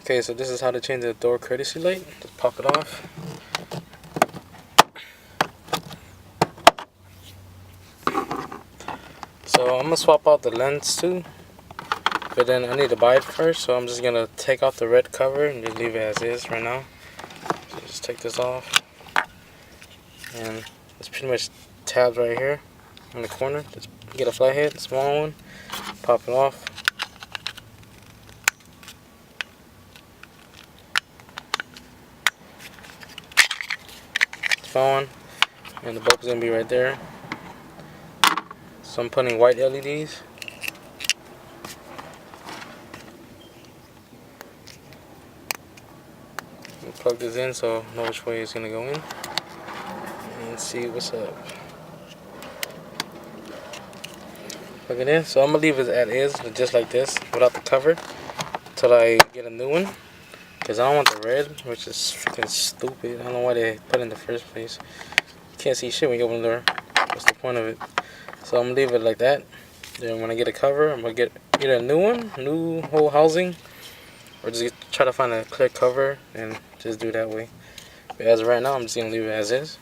Okay, so this is how to change the door courtesy light. Just pop it off. So I'm gonna swap out the lens too, but then I need to buy it first, so I'm just gonna take off the red cover and just leave it as is right now. So just take this off, and it's pretty much tabs right here in the corner. Just get a flathead, small one, pop it off. Phone, and the bulb is gonna be right there. So I'm putting white LEDs. Plug this in so I know which way it's gonna go in. And see what's up. Plug it in. So I'm gonna leave it as is, just like this, without the cover, until I get a new one. Because I don't want the red, which is freaking stupid. I don't know why they put it in the first place. You can't see shit when you open the door. What's the point of it? So I'm gonna leave it like that. Then when I get a cover, I'm gonna get either a new one, new whole housing, or just try to find a clear cover and just do it that way. But as of right now, I'm just gonna leave it as is.